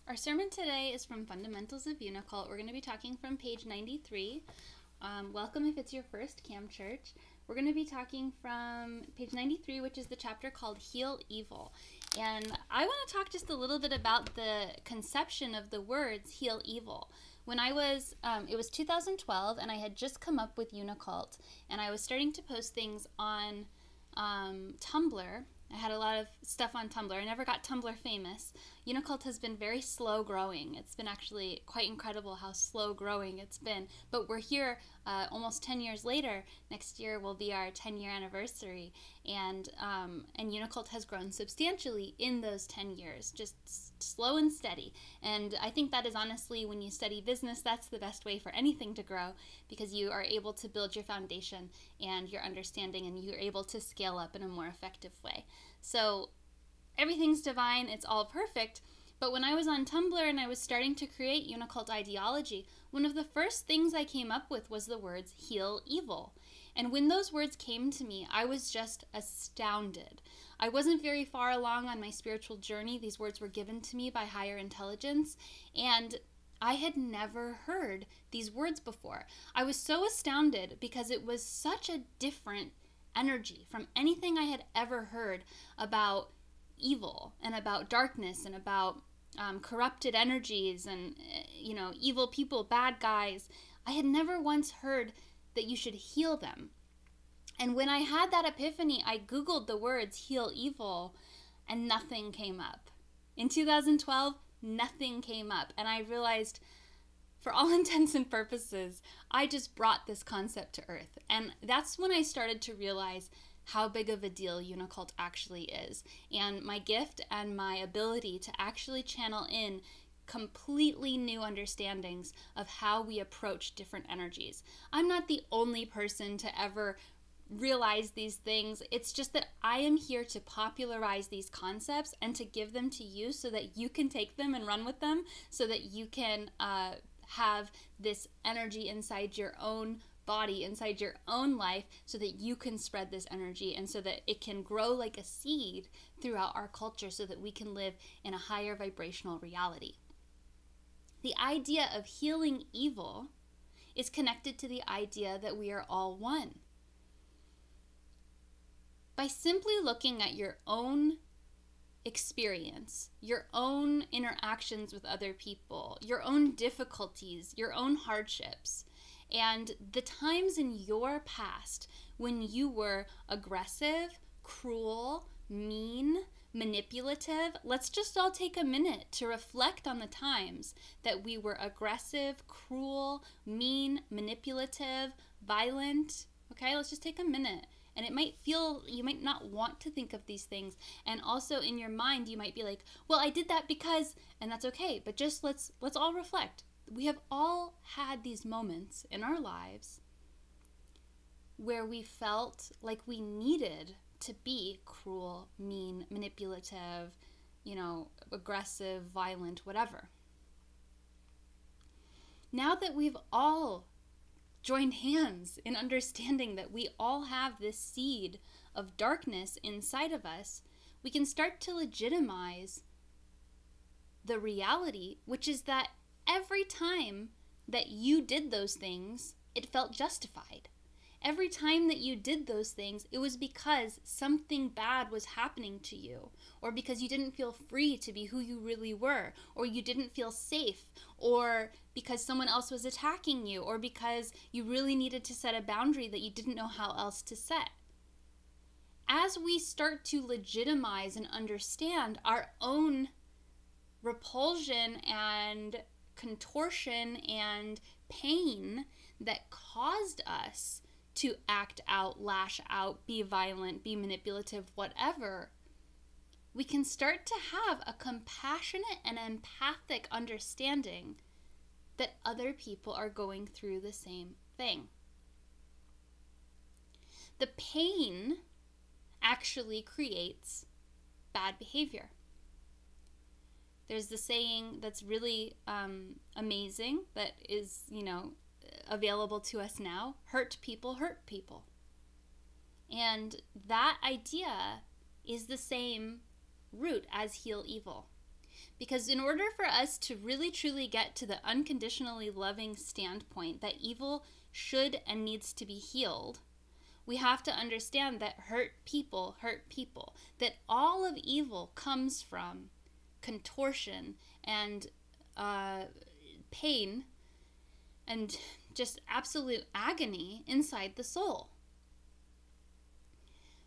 Our sermon today is from Fundamentals of Unicult. We're going to be talking from page 93. Welcome if it's your first Cam Church. We're going to be talking from page 93, which is the chapter called Heal Evil. And I want to talk just a little bit about the conception of the words heal evil. When I was, it was 2012, and I had just come up with Unicult, and I was starting to post things on Tumblr. I had a lot of stuff on Tumblr. I never got Tumblr famous. Unicult has been very slow growing. It's been actually quite incredible how slow growing it's been. But we're here almost 10 years later. Next year will be our 10-year anniversary. And Unicult has grown substantially in those 10 years, just slow and steady. And I think that is honestly, when you study business, that's the best way for anything to grow, because you are able to build your foundation and your understanding, and you're able to scale up in a more effective way. So everything's divine, it's all perfect. But when I was on Tumblr and I was starting to create Unicult ideology, one of the first things I came up with was the words heal evil. And when those words came to me, I was just astounded. I wasn't very far along on my spiritual journey. These words were given to me by higher intelligence, and I had never heard these words before. I was so astounded because it was such a different energy from anything I had ever heard about evil and about darkness and about corrupted energies and, evil people, bad guys. I had never once heard that you should heal them. And when I had that epiphany, I Googled the words heal evil and nothing came up. In 2012, nothing came up. And I realized, for all intents and purposes, I just brought this concept to earth. And that's when I started to realize how big of a deal Unicult actually is. And my gift and my ability to actually channel in completely new understandings of how we approach different energies. I'm not the only person to ever realize these things. It's just that I am here to popularize these concepts and to give them to you so that you can take them and run with them, so that you can have this energy inside your own body, inside your own life, so that you can spread this energy and so that it can grow like a seed throughout our culture, so that we can live in a higher vibrational reality. The idea of healing evil is connected to the idea that we are all one. By simply looking at your own experience, your own interactions with other people, your own difficulties, your own hardships, and the times in your past when you were aggressive, cruel, mean, manipulative, let's just all take a minute to reflect on the times that we were aggressive, cruel, mean, manipulative, violent. Okay, let's just take a minute. And it might feel, you might not want to think of these things. And also in your mind, you might be like, well, I did that because, and that's okay. But just let's all reflect. We have all had these moments in our lives where we felt like we needed to be cruel, mean, manipulative, aggressive, violent, whatever. Now that we've all joined hands in understanding that we all have this seed of darkness inside of us, we can start to legitimize the reality, which is that every time that you did those things, it felt justified. Every time that you did those things, it was because something bad was happening to you, or because you didn't feel free to be who you really were, or you didn't feel safe, or because someone else was attacking you, or because you really needed to set a boundary that you didn't know how else to set. As we start to legitimize and understand our own repulsion and contortion and pain that caused us to act out, lash out, be violent, be manipulative, whatever, we can start to have a compassionate and empathic understanding that other people are going through the same thing. The pain actually creates bad behavior. There's the saying that's really amazing that is, available to us now: hurt people hurt people. And that idea is the same root as heal evil. Because in order for us to really truly get to the unconditionally loving standpoint that evil should and needs to be healed, we have to understand that hurt people, that all of evil comes from contortion and pain and just absolute agony inside the soul.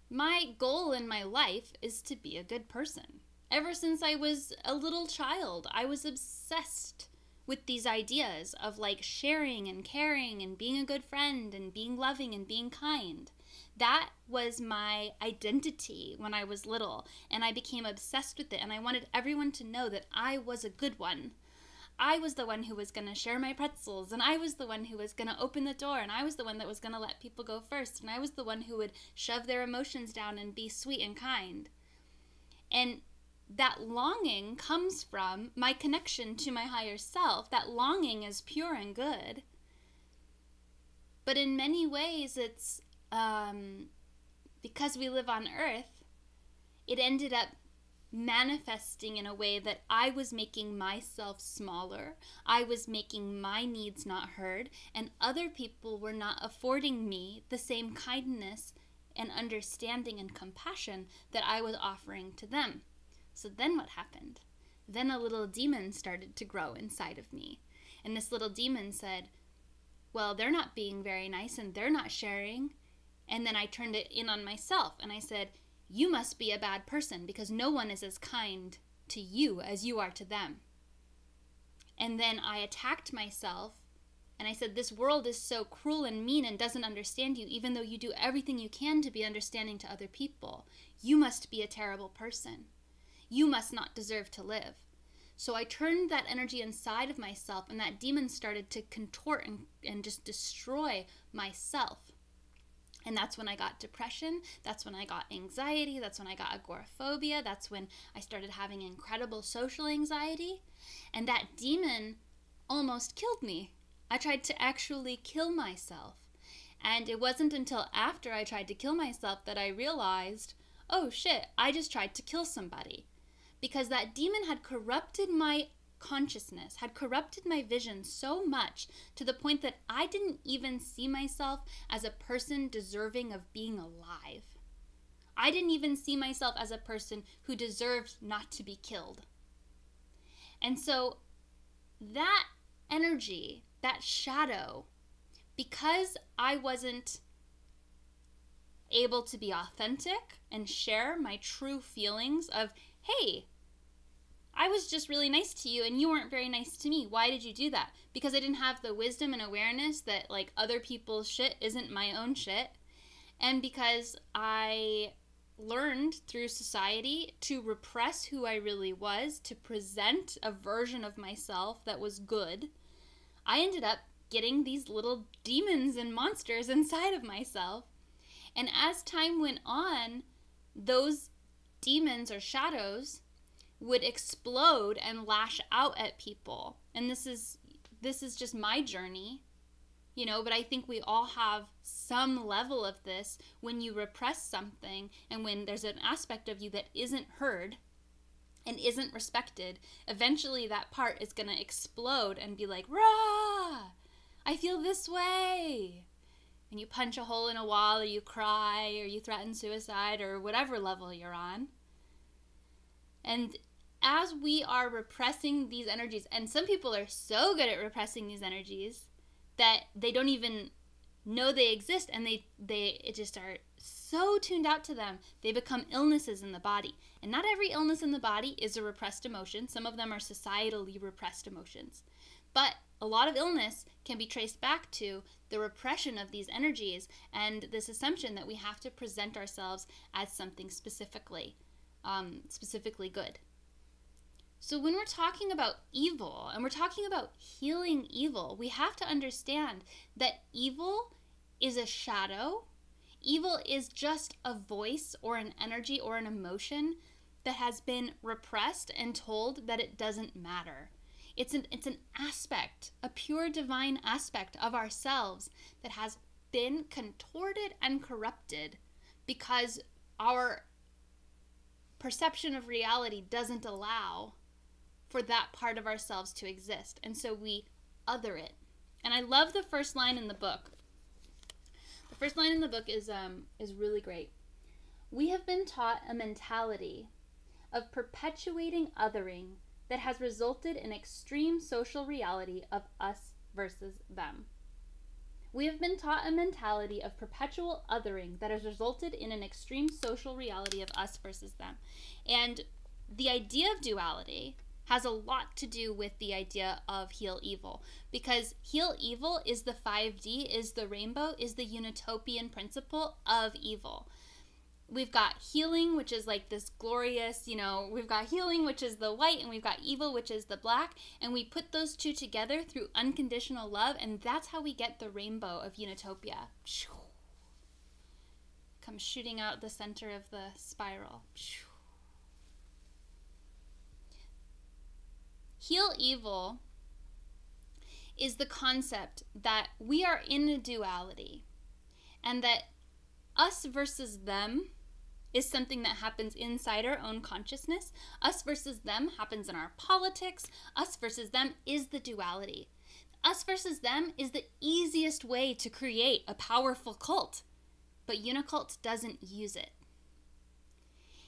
My goal in my life is to be a good person. Ever since I was a little child, I was obsessed with these ideas of like sharing and caring and being a good friend and being loving and being kind. That was my identity when I was little, and I became obsessed with it, and I wanted everyone to know that I was a good one. I was the one who was going to share my pretzels, and I was the one who was going to open the door, and I was the one that was going to let people go first, and I was the one who would shove their emotions down and be sweet and kind. And that longing comes from my connection to my higher self. That longing is pure and good. But in many ways, it's because we live on earth, it ended up manifesting in a way that I was making myself smaller. I was making my needs not heard, and other people were not affording me the same kindness and understanding and compassion that I was offering to them. So then what happened? Then a little demon started to grow inside of me. And this little demon said, well, they're not being very nice and they're not sharing. And then I turned it in on myself and I said, you must be a bad person because no one is as kind to you as you are to them. And then I attacked myself and I said, this world is so cruel and mean and doesn't understand you, even though you do everything you can to be understanding to other people. You must be a terrible person. You must not deserve to live. So I turned that energy inside of myself, and that demon started to contort and just destroy myself. And that's when I got depression. That's when I got anxiety. That's when I got agoraphobia. That's when I started having incredible social anxiety. And that demon almost killed me. I tried to actually kill myself. And it wasn't until after I tried to kill myself that I realized, oh shit, I just tried to kill somebody. Because that demon had corrupted my consciousness, had corrupted my vision so much to the point that I didn't even see myself as a person deserving of being alive. I didn't even see myself as a person who deserved not to be killed. And so that energy, that shadow, because I wasn't able to be authentic and share my true feelings of, hey, I was just really nice to you and you weren't very nice to me. Why did you do that? Because I didn't have the wisdom and awareness that like other people's shit isn't my own shit. And because I learned through society to repress who I really was, to present a version of myself that was good, I ended up getting these little demons and monsters inside of myself. And as time went on, those demons or shadows would explode and lash out at people. And this is just my journey, you know, but I think we all have some level of this when you repress something and when there's an aspect of you that isn't heard and isn't respected. Eventually that part is going to explode and be like, rah, I feel this way. And you punch a hole in a wall, or you cry, or you threaten suicide, or whatever level you're on. And as we are repressing these energies, and some people are so good at repressing these energies that they don't even know they exist, and it just are so tuned out to them, they become illnesses in the body. And not every illness in the body is a repressed emotion. Some of them are societally repressed emotions. But a lot of illness can be traced back to the repression of these energies and this assumption that we have to present ourselves as something specifically good. So when we're talking about evil and we're talking about healing evil, we have to understand that evil is a shadow. Evil is just a voice or an energy or an emotion that has been repressed and told that it doesn't matter. It's an aspect, a pure divine aspect of ourselves that has been contorted and corrupted because our perception of reality doesn't allow for that part of ourselves to exist. And so we other it. And I love the first line in the book. The first line in the book is really great. We have been taught a mentality of perpetuating othering that has resulted in extreme social reality of us versus them. We have been taught a mentality of perpetual othering that has resulted in an extreme social reality of us versus them. And the idea of duality has a lot to do with the idea of heal evil, because heal evil is the 5D, is the rainbow, is the utopian principle of evil. We've got healing, which is like this glorious, we've got healing, which is the white, and we've got evil, which is the black, and we put those two together through unconditional love, and that's how we get the rainbow of Unitopia. Comes shooting out the center of the spiral. Heal evil is the concept that we are in a duality, and that us versus them is something that happens inside our own consciousness. Us versus them happens in our politics. Us versus them is the duality. Us versus them is the easiest way to create a powerful cult, but Unicult doesn't use it.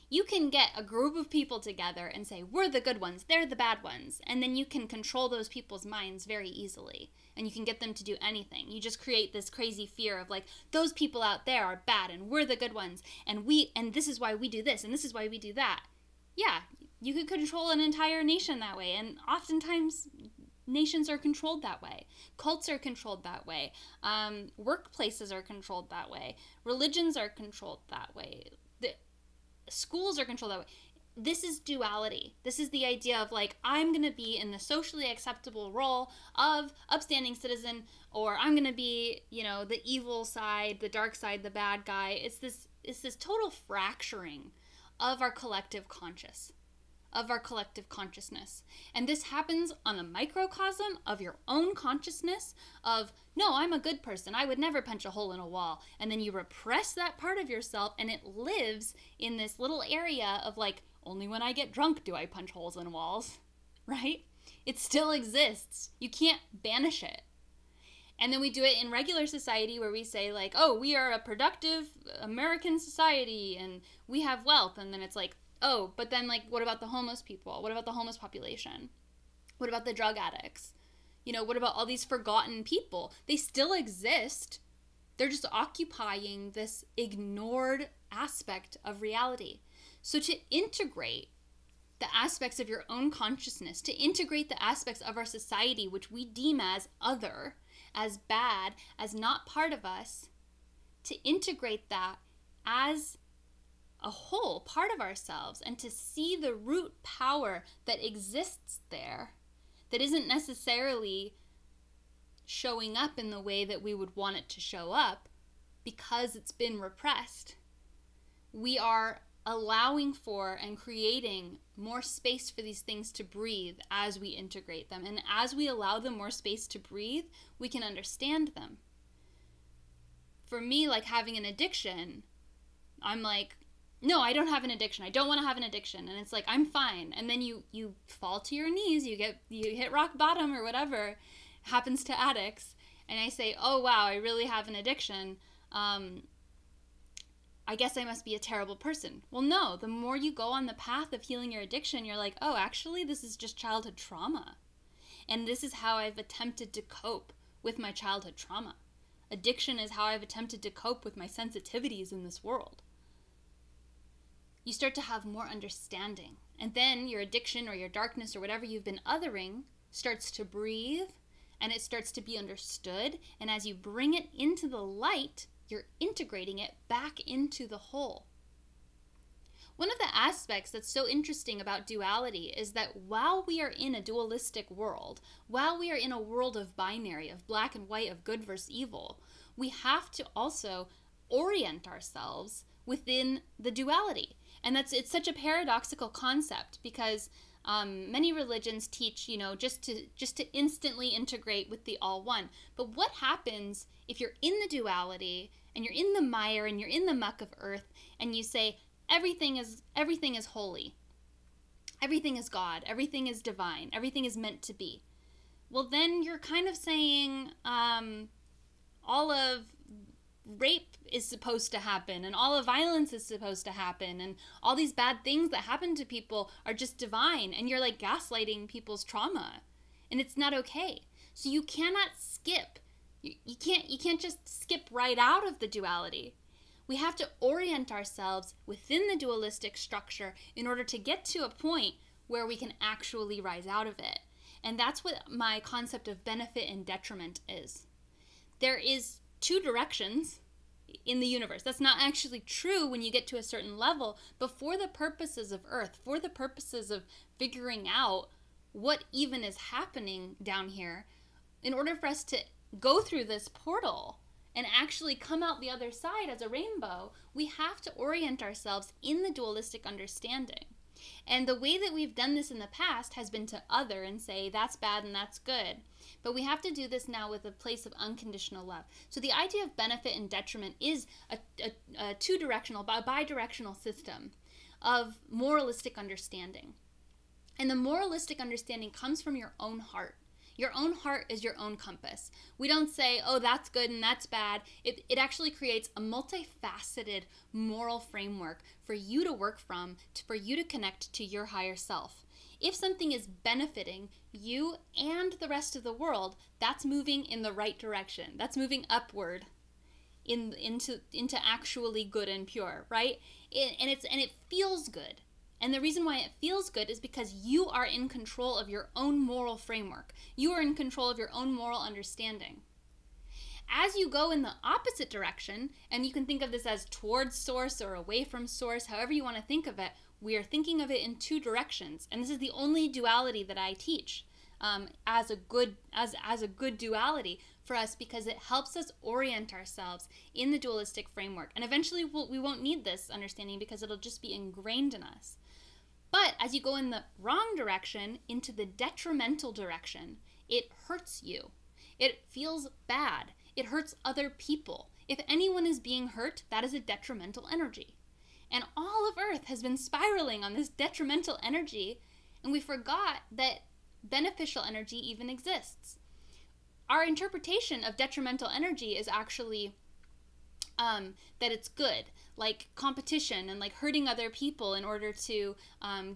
You can get a group of people together and say, we're the good ones, they're the bad ones, and then you can control those people's minds very easily, and you can get them to do anything. You just create this crazy fear of like, those people out there are bad and we're the good ones, and this is why we do this and this is why we do that. Yeah, you could control an entire nation that way, and oftentimes nations are controlled that way. Cults are controlled that way. Workplaces are controlled that way. Religions are controlled that way. Schools are controlled that way. This is duality. This is the idea of like, I'm going to be in the socially acceptable role of upstanding citizen, or I'm going to be, the evil side, the dark side, the bad guy. It's this total fracturing of our collective consciousness. And this happens on a microcosm of your own consciousness of, no, I'm a good person. I would never punch a hole in a wall. And then you repress that part of yourself, and it lives in this little area of like, only when I get drunk do I punch holes in walls, right? It still exists. You can't banish it. And then we do it in regular society where we say like, oh, we are a productive American society and we have wealth. And then it's like, oh, but then like, what about the homeless people? What about the homeless population? What about the drug addicts? What about all these forgotten people? They still exist. They're just occupying this ignored aspect of reality. So to integrate the aspects of your own consciousness, to integrate the aspects of our society, which we deem as other, as bad, as not part of us, to integrate that as a whole part of ourselves, and to see the root power that exists there, that isn't necessarily showing up in the way that we would want it to show up because it's been repressed. We are allowing for and creating more space for these things to breathe as we integrate them. And as we allow them more space to breathe, we can understand them. For me, like having an addiction, I'm like, no, I don't have an addiction. I don't want to have an addiction. And it's like, I'm fine. And then you fall to your knees, you hit rock bottom or whatever happens to addicts. And I say, oh, wow, I really have an addiction. I guess I must be a terrible person. Well, no, the more you go on the path of healing your addiction, you're like, oh, actually, this is just childhood trauma. And this is how I've attempted to cope with my childhood trauma. Addiction is how I've attempted to cope with my sensitivities in this world. You start to have more understanding. And then your addiction or your darkness or whatever you've been othering starts to breathe, and it starts to be understood. And as you bring it into the light, you're integrating it back into the whole. One of the aspects that's so interesting about duality is that while we are in a dualistic world, while we are in a world of binary, of black and white, of good versus evil, we have to also orient ourselves within the duality. And it's such a paradoxical concept because many religions teach, just to instantly integrate with the all one. But what happens if you're in the duality and you're in the mire and you're in the muck of earth and you say everything is holy? everything is God, everything is divine, everything is meant to be. Well, then you're kind of saying all of rape is supposed to happen, and all of violence is supposed to happen, and all these bad things that happen to people are just divine, and you're like gaslighting people's trauma, and it's not okay. So you cannot skip. You can't just skip right out of the duality. We have to orient ourselves within the dualistic structure in order to get to a point where we can actually rise out of it. And that's what my concept of benefit and detriment is. There is two directions in the universe. That's not actually true when you get to a certain level, but for the purposes of Earth, for the purposes of figuring out what even is happening down here, in order for us to go through this portal and actually come out the other side as a rainbow, we have to orient ourselves in the dualistic understanding. And the way that we've done this in the past has been to other and say that's bad and that's good. But we have to do this now with a place of unconditional love. So the idea of benefit and detriment is a two-directional, bi-directional system of moralistic understanding. And the moralistic understanding comes from your own heart. Your own heart is your own compass. We don't say, oh, that's good and that's bad. It actually creates a multifaceted moral framework for you to work from, for you to connect to your higher self. If something is benefiting you and the rest of the world, that's moving in the right direction. That's moving upward into actually good and pure, right? And it feels good. And the reason why it feels good is because you are in control of your own moral framework. You are in control of your own moral understanding. As you go in the opposite direction, and you can think of this as towards source or away from source, however you want to think of it, we are thinking of it in two directions. And this is the only duality that I teach as a good duality for us, because it helps us orient ourselves in the dualistic framework. And eventually we won't need this understanding because it'll just be ingrained in us. But as you go in the wrong direction, into the detrimental direction, it hurts you. It feels bad. It hurts other people. If anyone is being hurt, that is a detrimental energy. And all of Earth has been spiraling on this detrimental energy, and we forgot that beneficial energy even exists. Our interpretation of detrimental energy is actually that it's good, like competition and like hurting other people in order to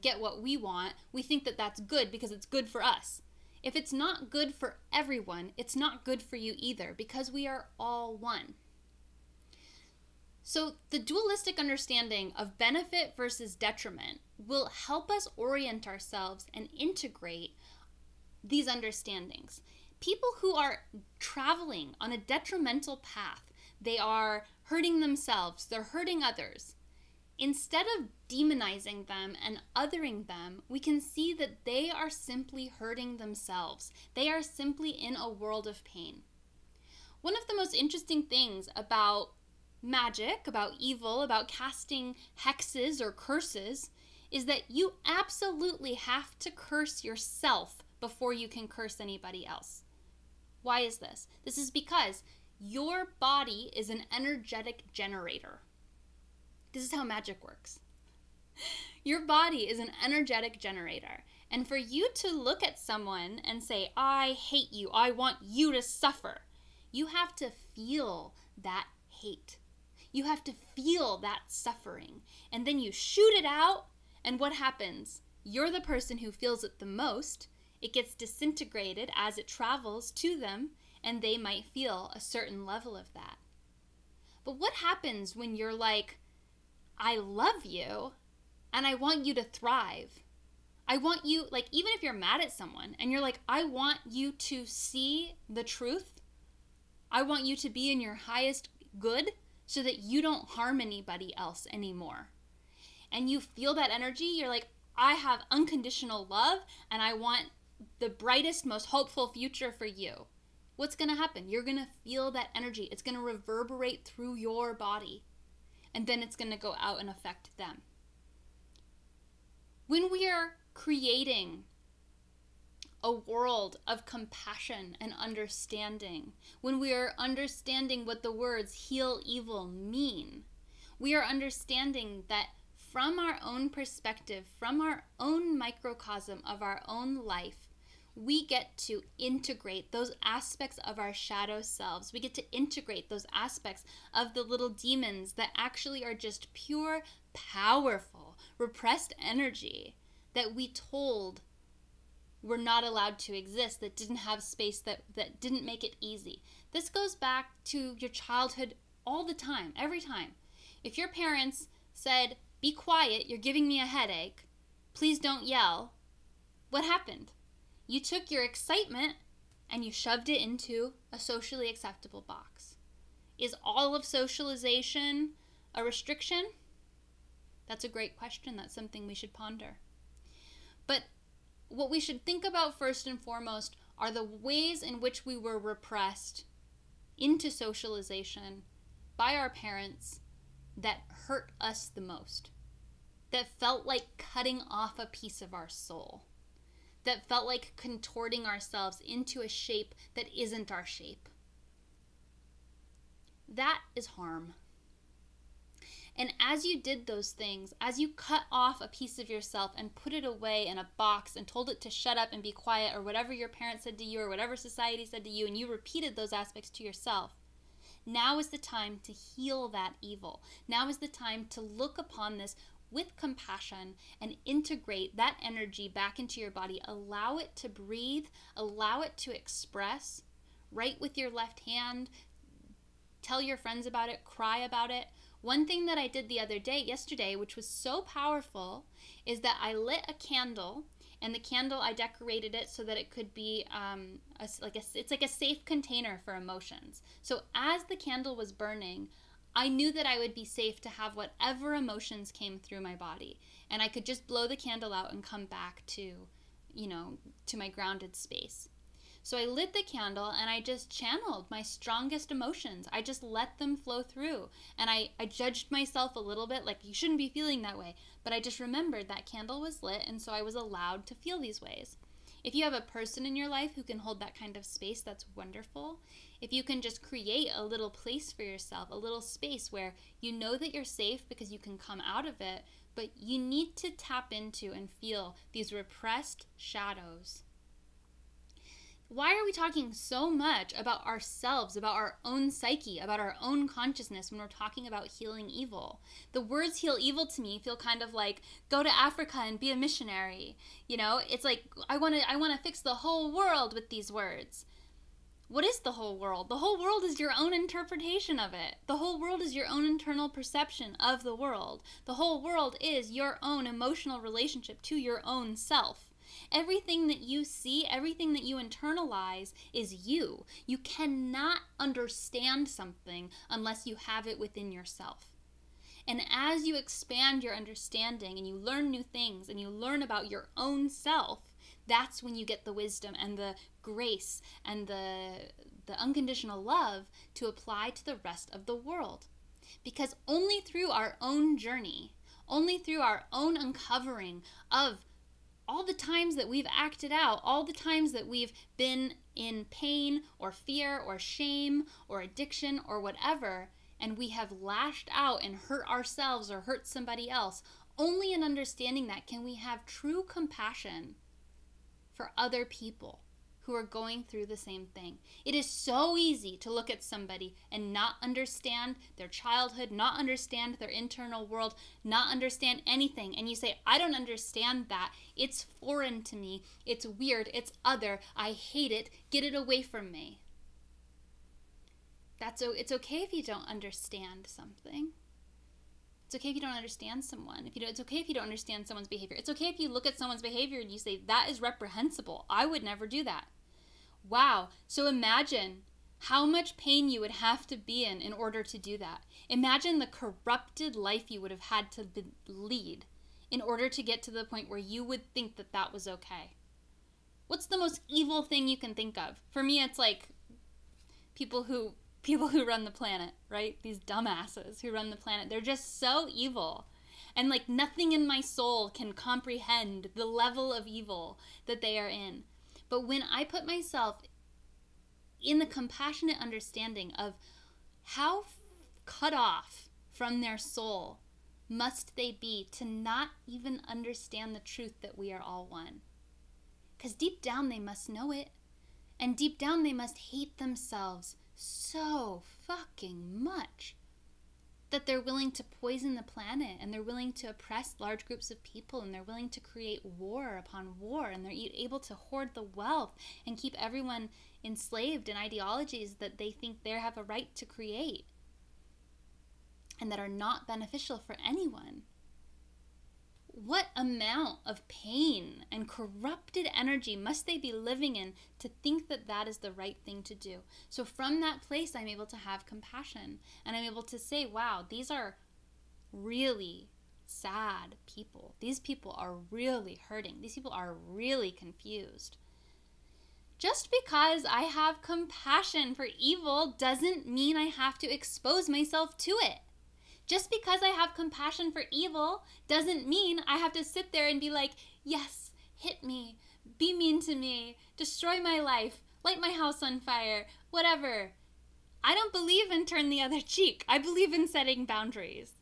get what we want. We think that that's good because it's good for us. If it's not good for everyone, it's not good for you either, because we are all one. So the dualistic understanding of benefit versus detriment will help us orient ourselves and integrate these understandings. People who are traveling on a detrimental path, they are hurting themselves, they're hurting others. Instead of demonizing them and othering them, we can see that they are simply hurting themselves. They are simply in a world of pain. One of the most interesting things about magic, about evil, about casting hexes or curses, is that you absolutely have to curse yourself before you can curse anybody else. Why is this? This is because your body is an energetic generator. This is how magic works. Your body is an energetic generator. And for you to look at someone and say, I hate you, I want you to suffer, you have to feel that hate. You have to feel that suffering. And then you shoot it out, and what happens? You're the person who feels it the most. It gets disintegrated as it travels to them, and they might feel a certain level of that. But what happens when you're like, I love you, and I want you to thrive. I want you, like, even if you're mad at someone, and you're like, I want you to see the truth. I want you to be in your highest good so that you don't harm anybody else anymore. And you feel that energy, you're like, I have unconditional love, and I want the brightest, most hopeful future for you. What's going to happen? You're going to feel that energy. It's going to reverberate through your body, and then it's going to go out and affect them. When we are creating a world of compassion and understanding, when we are understanding what the words heal evil mean, we are understanding that from our own perspective, from our own microcosm of our own life, we get to integrate those aspects of our shadow selves. We get to integrate those aspects of the little demons that actually are just pure, powerful, repressed energy that we told were not allowed to exist, that didn't have space, that didn't make it easy. This goes back to your childhood all the time, every time. If your parents said, "Be quiet, you're giving me a headache, please don't yell," what happened? You took your excitement and you shoved it into a socially acceptable box. Is all of socialization a restriction? That's a great question. That's something we should ponder. But what we should think about first and foremost are the ways in which we were repressed into socialization by our parents that hurt us the most, that felt like cutting off a piece of our soul, that felt like contorting ourselves into a shape that isn't our shape. That is harm. And as you did those things, as you cut off a piece of yourself and put it away in a box and told it to shut up and be quiet, or whatever your parents said to you or whatever society said to you, and you repeated those aspects to yourself, now is the time to heal that evil. Now is the time to look upon this with compassion and integrate that energy back into your body. Allow it to breathe, allow it to express. Write with your left hand, tell your friends about it, cry about it. One thing that I did yesterday, which was so powerful, is that I lit a candle, and the candle, I decorated it so that it could be it's like a safe container for emotions. So as the candle was burning, I knew that I would be safe to have whatever emotions came through my body, and I could just blow the candle out and come back to my grounded space. So I lit the candle and I just channeled my strongest emotions. I just let them flow through. And I judged myself a little bit, like, you shouldn't be feeling that way. But I just remembered that candle was lit, and so I was allowed to feel these ways. If you have a person in your life who can hold that kind of space, that's wonderful. If you can just create a little place for yourself, a little space where you know that you're safe because you can come out of it, but you need to tap into and feel these repressed shadows. Why are we talking so much about ourselves, about our own psyche, about our own consciousness when we're talking about healing evil? The words heal evil to me feel kind of like go to Africa and be a missionary. It's like I want to fix the whole world with these words. What is the whole world? The whole world is your own interpretation of it. The whole world is your own internal perception of the world. The whole world is your own emotional relationship to your own self. Everything that you see, everything that you internalize is you. You cannot understand something unless you have it within yourself. And as you expand your understanding and you learn new things and you learn about your own self, that's when you get the wisdom and the grace and the unconditional love to apply to the rest of the world. Because only through our own journey, only through our own uncovering of all the times that we've acted out, all the times that we've been in pain or fear or shame or addiction or whatever, and we have lashed out and hurt ourselves or hurt somebody else, only in understanding that can we have true compassion for other people who are going through the same thing. It is so easy to look at somebody and not understand their childhood, not understand their internal world, not understand anything. And you say, I don't understand that. It's foreign to me. It's weird. It's other. I hate it. Get it away from me. It's okay if you don't understand something. It's okay if you don't understand someone. It's okay if you don't understand someone's behavior. It's okay if you look at someone's behavior and you say, that is reprehensible. I would never do that. Wow. So imagine how much pain you would have to be in order to do that. Imagine the corrupted life you would have had to lead in order to get to the point where you would think that that was okay. What's the most evil thing you can think of? For me, it's like people who run the planet, right? These dumbasses who run the planet. They're just so evil. And like nothing in my soul can comprehend the level of evil that they are in. But when I put myself in the compassionate understanding of how cut off from their soul must they be to not even understand the truth that we are all one? Because deep down they must know it. And deep down they must hate themselves so fucking much that they're willing to poison the planet, and they're willing to oppress large groups of people, and they're willing to create war upon war, and they're able to hoard the wealth and keep everyone enslaved in ideologies that they think they have a right to create and that are not beneficial for anyone. What amount of pain and corrupted energy must they be living in to think that that is the right thing to do? So from that place, I'm able to have compassion, and I'm able to say, wow, these are really sad people. These people are really hurting. These people are really confused. Just because I have compassion for evil doesn't mean I have to expose myself to it. Just because I have compassion for evil doesn't mean I have to sit there and be like, yes, hit me, be mean to me, destroy my life, light my house on fire, whatever. I don't believe in turn the other cheek. I believe in setting boundaries.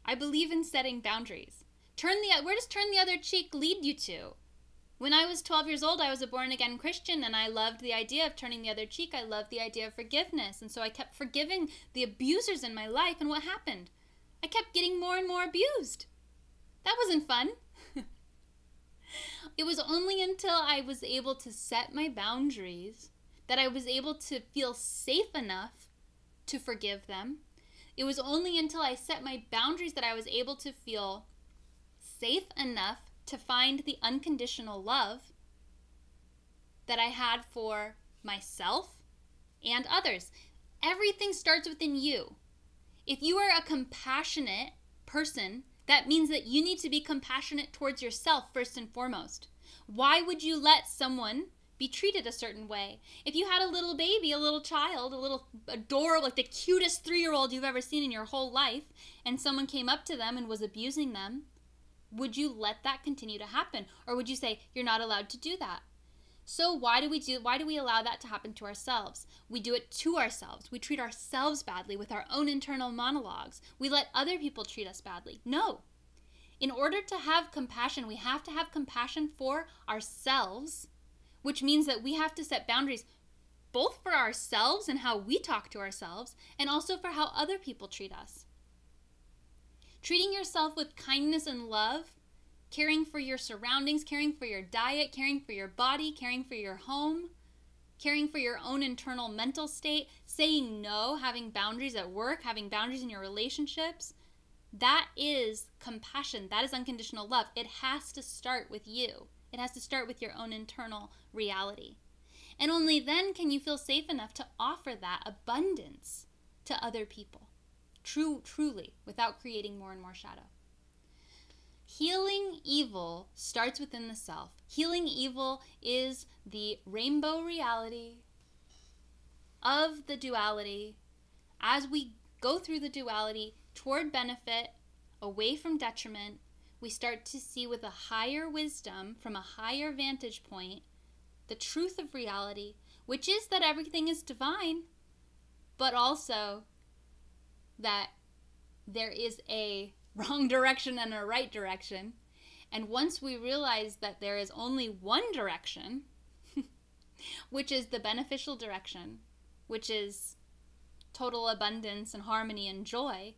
I believe in setting boundaries. Where does turn the other cheek lead you to? When I was 12 years old, I was a born-again Christian, and I loved the idea of turning the other cheek. I loved the idea of forgiveness, and so I kept forgiving the abusers in my life, and what happened? I kept getting more and more abused. That wasn't fun. It was only until I was able to set my boundaries that I was able to feel safe enough to forgive them. It was only until I set my boundaries that I was able to feel safe enough to find the unconditional love that I had for myself and others. Everything starts within you. If you are a compassionate person, that means that you need to be compassionate towards yourself first and foremost. Why would you let someone be treated a certain way? If you had a little baby, a little child, a little adorable, like the cutest 3-year-old you've ever seen in your whole life, and someone came up to them and was abusing them, would you let that continue to happen? Or would you say, you're not allowed to do that? So why do we allow that to happen to ourselves? We do it to ourselves. We treat ourselves badly with our own internal monologues. We let other people treat us badly. No. In order to have compassion, we have to have compassion for ourselves, which means that we have to set boundaries both for ourselves and how we talk to ourselves, and also for how other people treat us. Treating yourself with kindness and love, caring for your surroundings, caring for your diet, caring for your body, caring for your home, caring for your own internal mental state, saying no, having boundaries at work, having boundaries in your relationships, that is compassion. That is unconditional love. It has to start with you. It has to start with your own internal reality. And only then can you feel safe enough to offer that abundance to other people. Truly, without creating more and more shadow. Healing evil starts within the self. Healing evil is the rainbow reality of the duality. As we go through the duality toward benefit, away from detriment, we start to see with a higher wisdom, from a higher vantage point, the truth of reality, which is that everything is divine, but also that there is a wrong direction and a right direction. And once we realize that there is only one direction, which is the beneficial direction, which is total abundance and harmony and joy,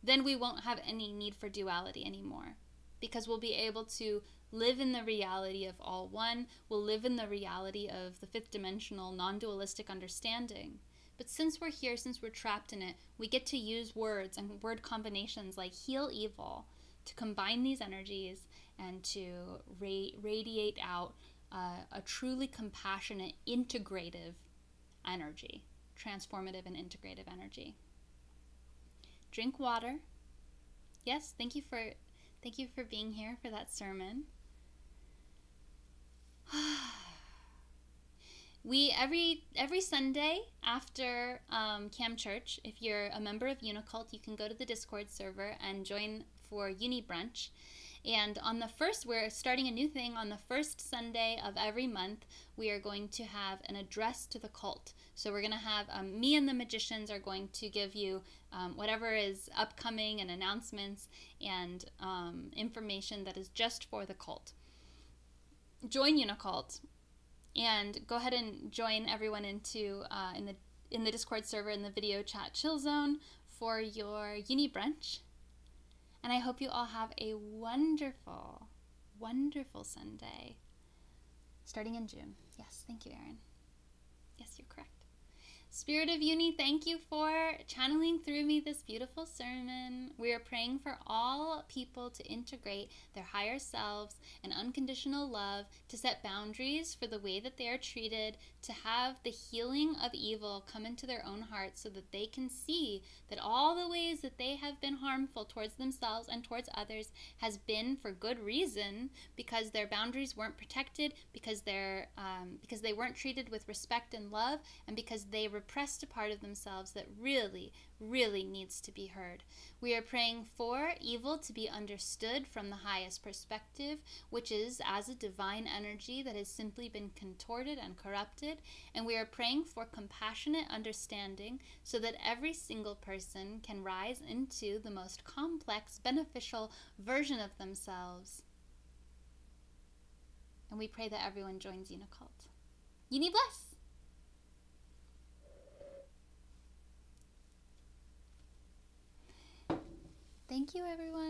then we won't have any need for duality anymore, because we'll be able to live in the reality of all one. We'll live in the reality of the fifth dimensional non-dualistic understanding. But since we're here, since we're trapped in it, we get to use words and word combinations like heal evil to combine these energies and to radiate out a truly compassionate, integrative energy, transformative and integrative energy. Drink water. Yes, thank you for being here for that sermon. We every Sunday after Camp Church, if you're a member of Unicult, you can go to the Discord server and join for Uni Brunch. And on the first, we're starting a new thing on the first Sunday of every month. We are going to have an address to the cult. So we're going to have, me and the magicians are going to give you whatever is upcoming and announcements and information that is just for the cult. Join Unicult and go ahead and join everyone into in the Discord server in the video chat chill zone for your uni brunch. And I hope you all have a wonderful, wonderful Sunday starting in June. Yes, thank you, Erin. Yes, you're correct. Spirit of Uni, thank you for channeling through me this beautiful sermon. We are praying for all people to integrate their higher selves and unconditional love, to set boundaries for the way that they are treated, to have the healing of evil come into their own hearts so that they can see that all the ways that they have been harmful towards themselves and towards others has been for good reason, because their boundaries weren't protected, because they weren't treated with respect and love, and because they repressed a part of themselves that really, really needs to be heard. We are praying for evil to be understood from the highest perspective, which is as a divine energy that has simply been contorted and corrupted. And we are praying for compassionate understanding so that every single person can rise into the most complex, beneficial version of themselves. And we pray that everyone joins Unicult. Uni bless! Thank you, everyone.